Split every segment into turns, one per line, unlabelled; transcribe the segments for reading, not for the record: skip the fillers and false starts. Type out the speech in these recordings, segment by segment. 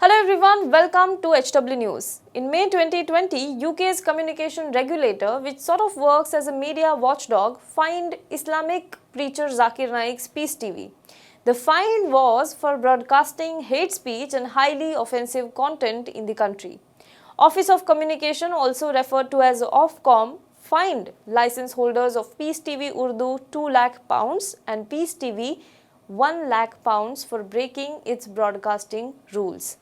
Hello everyone, welcome to HW News. In May 2020, UK's communication regulator, which sort of works as a media watchdog, fined Islamic preacher Zakir Naik's Peace TV. The fine was for broadcasting hate speech and highly offensive content in the country. Office of Communication, also referred to as Ofcom, fined license holders of Peace TV Urdu £2 lakh and Peace TV £1 lakh for breaking its broadcasting rules.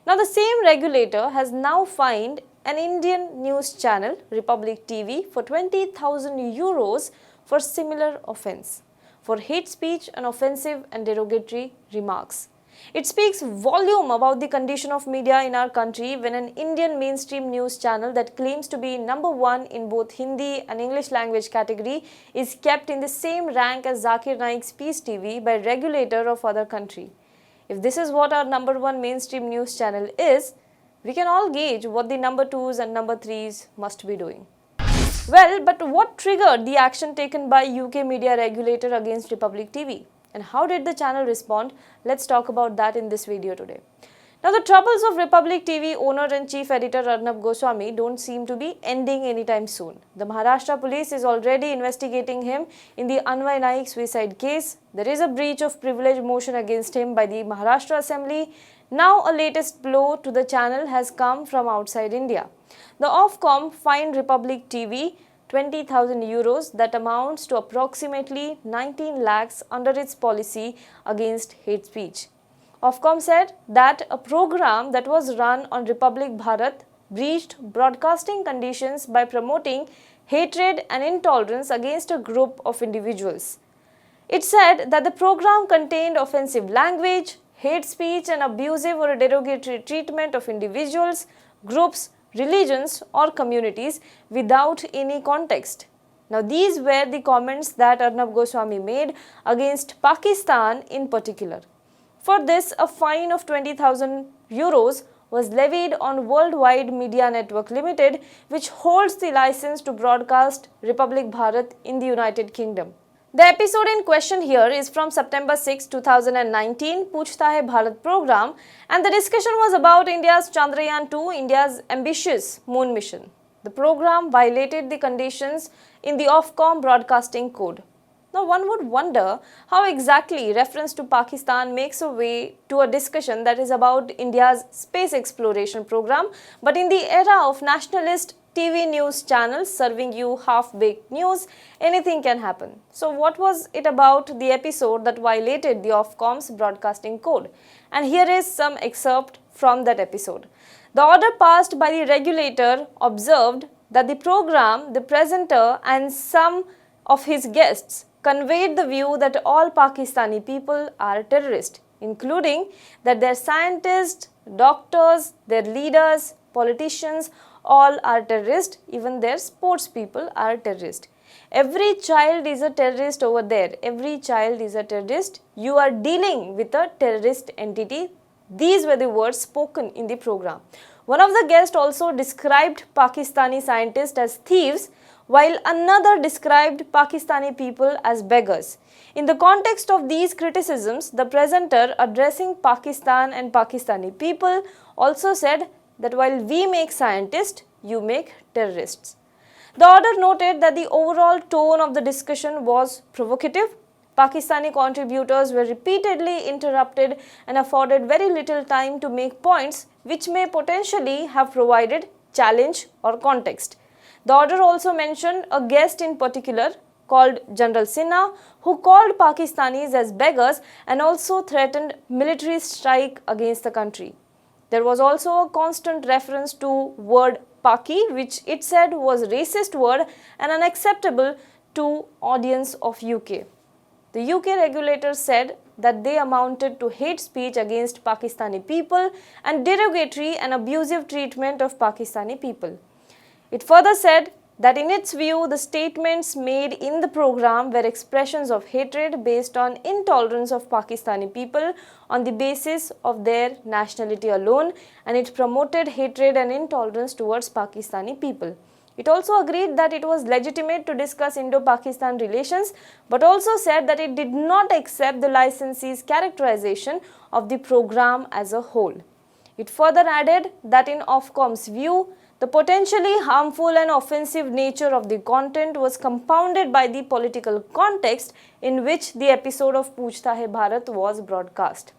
Now, the same regulator has now fined an Indian news channel, Republic TV, for €20,000 for similar offence, for hate speech and offensive and derogatory remarks. It speaks volume about the condition of media in our country when an Indian mainstream news channel that claims to be number one in both Hindi and English language category is kept in the same rank as Zakir Naik's Peace TV by regulator of other country. If this is what our number one mainstream news channel is, we can all gauge what the number twos and number threes must be doing. Well, but what triggered the action taken by UK media regulator against Republic TV? And how did the channel respond? Let's talk about that in this video today. Now, the troubles of Republic TV owner and chief editor Arnab Goswami don't seem to be ending anytime soon. The Maharashtra police is already investigating him in the Anvay Naik suicide case. There is a breach of privilege motion against him by the Maharashtra Assembly. Now, a latest blow to the channel has come from outside India. The Ofcom fined Republic TV €20,000 that amounts to approximately 19 lakhs under its policy against hate speech. Ofcom said that a program that was run on Republic Bharat breached broadcasting conditions by promoting hatred and intolerance against a group of individuals. It said that the program contained offensive language, hate speech and abusive or derogatory treatment of individuals, groups, religions or communities without any context. Now, these were the comments that Arnab Goswami made against Pakistan in particular. For this, a fine of €20,000 was levied on Worldwide Media Network Limited, which holds the license to broadcast Republic Bharat in the United Kingdom. The episode in question here is from September 6, 2019, Puchta Hai Bharat program, and the discussion was about India's Chandrayaan-2, India's ambitious moon mission. The program violated the conditions in the Ofcom broadcasting code. Now, one would wonder how exactly reference to Pakistan makes a way to a discussion that is about India's space exploration program, but in the era of nationalist TV news channels serving you half-baked news, anything can happen. So, what was it about the episode that violated the Ofcom's broadcasting code? And here is some excerpt from that episode. The order passed by the regulator observed that the program, the presenter and some of his guests conveyed the view that all Pakistani people are terrorists, including that their scientists, doctors, their leaders, politicians, all are terrorists, even their sports people are terrorists. Every child is a terrorist over there. Every child is a terrorist. You are dealing with a terrorist entity. These were the words spoken in the program. One of the guests also described Pakistani scientists as thieves, while another described Pakistani people as beggars. In the context of these criticisms, the presenter addressing Pakistan and Pakistani people also said that while we make scientists, you make terrorists. The order noted that the overall tone of the discussion was provocative. Pakistani contributors were repeatedly interrupted and afforded very little time to make points which may potentially have provided challenge or context. The order also mentioned a guest in particular called General Sinha, who called Pakistanis as beggars and also threatened military strike against the country. There was also a constant reference to word Paki, which it said was racist word and unacceptable to audience of UK. The UK regulator said that they amounted to hate speech against Pakistani people and derogatory and abusive treatment of Pakistani people. It further said that in its view, the statements made in the program were expressions of hatred based on intolerance of Pakistani people on the basis of their nationality alone, and it promoted hatred and intolerance towards Pakistani people. It also agreed that it was legitimate to discuss Indo-Pakistan relations, but also said that it did not accept the licensee's characterization of the program as a whole. It further added that in Ofcom's view, the potentially harmful and offensive nature of the content was compounded by the political context in which the episode of Poochta Hai Bharat was broadcast.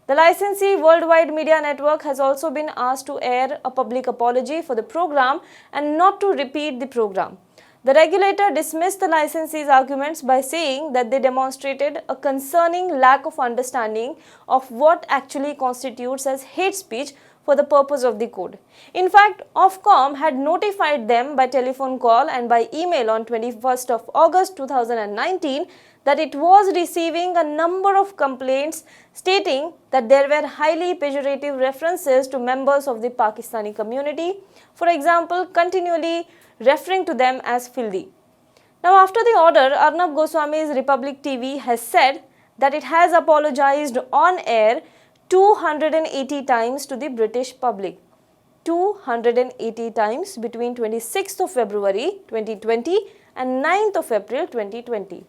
The licensee Worldwide Media Network has also been asked to air a public apology for the program and not to repeat the program. The regulator dismissed the licensee's arguments by saying that they demonstrated a concerning lack of understanding of what actually constitutes as hate speech for the purpose of the code. In fact, Ofcom had notified them by telephone call and by email on 21st of August 2019 that it was receiving a number of complaints stating that there were highly pejorative references to members of the Pakistani community, for example, continually referring to them as filthy. Now, after the order, Arnab Goswami's Republic TV has said that it has apologized on air 280 times to the British public. 280 times between 26th of February 2020 and 9th of April 2020.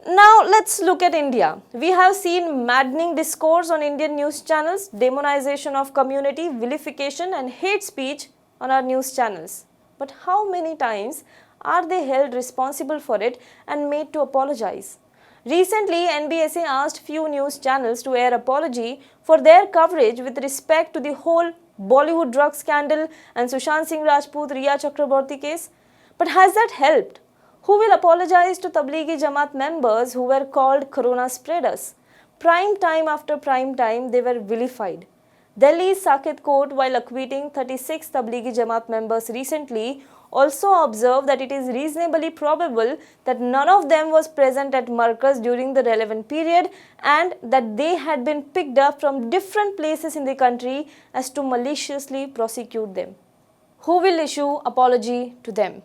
Now let's look at India. We have seen maddening discourse on Indian news channels, demonization of community, vilification and hate speech on our news channels. But how many times are they held responsible for it and made to apologize? Recently, NBSA asked few news channels to air apology for their coverage with respect to the whole Bollywood drug scandal and Sushant Singh Rajput Riya Chakraborty case. But has that helped? Who will apologize to Tablighi Jamaat members who were called corona spreaders? Prime time after prime time, they were vilified. Delhi's Saket Court, while acquitting 36 Tablighi Jamaat members recently, also observed that it is reasonably probable that none of them was present at Markaz during the relevant period and that they had been picked up from different places in the country as to maliciously prosecute them. Who will issue apology to them?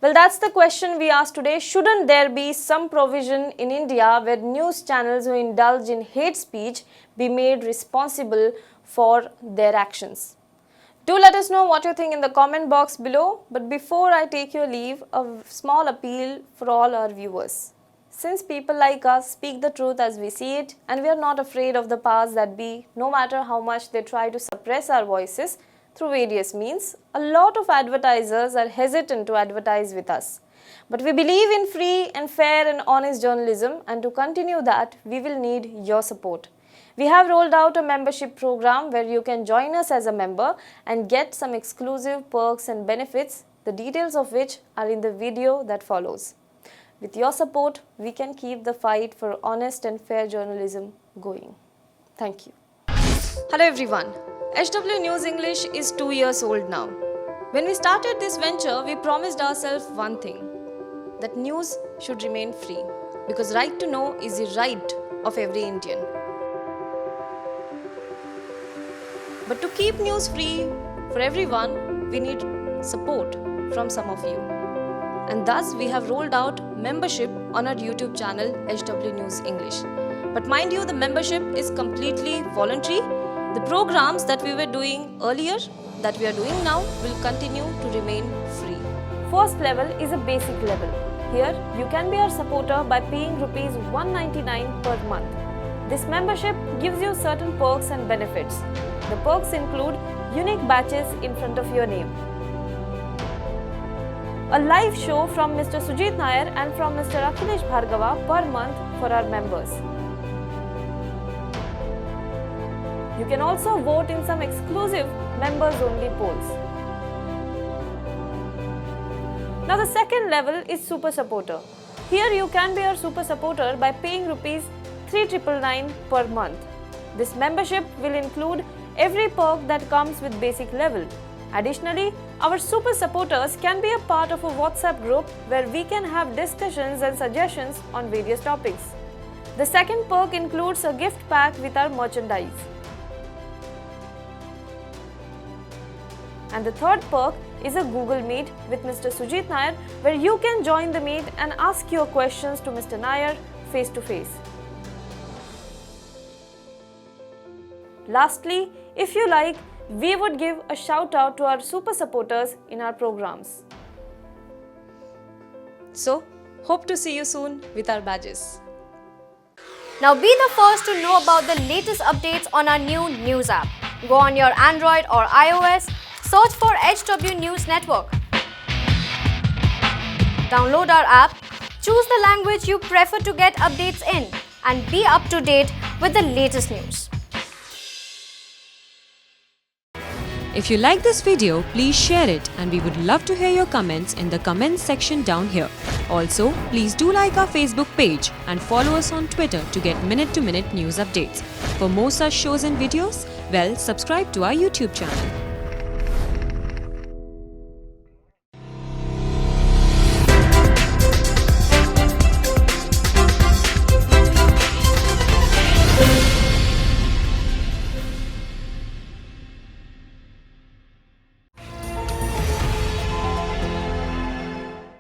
Well, that's the question we asked today. Shouldn't there be some provision in India where news channels who indulge in hate speech be made responsible for their actions? Do let us know what you think in the comment box below. But before I take your leave, a small appeal for all our viewers. Since people like us speak the truth as we see it and we are not afraid of the powers that be, no matter how much they try to suppress our voices through various means, a lot of advertisers are hesitant to advertise with us. But we believe in free and fair and honest journalism, and to continue that, we will need your support. We have rolled out a membership program where you can join us as a member and get some exclusive perks and benefits, the details of which are in the video that follows. With your support, we can keep the fight for honest and fair journalism going. Thank you. Hello everyone. HW News English is 2 years old now. When we started this venture, we promised ourselves one thing, that news should remain free, because right to know is the right of every Indian. But to keep news free for everyone, we need support from some of you. And thus we have rolled out membership on our YouTube channel HW News English. But mind you, the membership is completely voluntary. The programs that we were doing earlier, that we are doing now, will continue to remain free. First level is a basic level. Here, you can be our supporter by paying Rs 199 per month. This membership gives you certain perks and benefits. The perks include unique badges in front of your name, a live show from Mr. Sujit Nair and from Mr. Akhilesh Bhargava per month for our members. You can also vote in some exclusive members-only polls. Now the second level is Super Supporter. Here you can be our Super Supporter by paying Rs 3,999 per month. This membership will include every perk that comes with basic level. Additionally, our Super Supporters can be a part of a WhatsApp group where we can have discussions and suggestions on various topics. The second perk includes a gift pack with our merchandise. And the third perk is a Google Meet with Mr. Sujit Nair, where you can join the meet and ask your questions to Mr. Nair face to face. Lastly, if you like, we would give a shout out to our super supporters in our programs. So, hope to see you soon with our badges.
Now be the first to know about the latest updates on our new news app. Go on your Android or iOS, search for HW News Network. Download our app, choose the language you prefer to get updates in, and be up to date with the latest news.
If you like this video, please share it, and we would love to hear your comments in the comments section down here. Also, please do like our Facebook page and follow us on Twitter to get minute-to-minute news updates. For more such shows and videos, well, subscribe to our YouTube channel.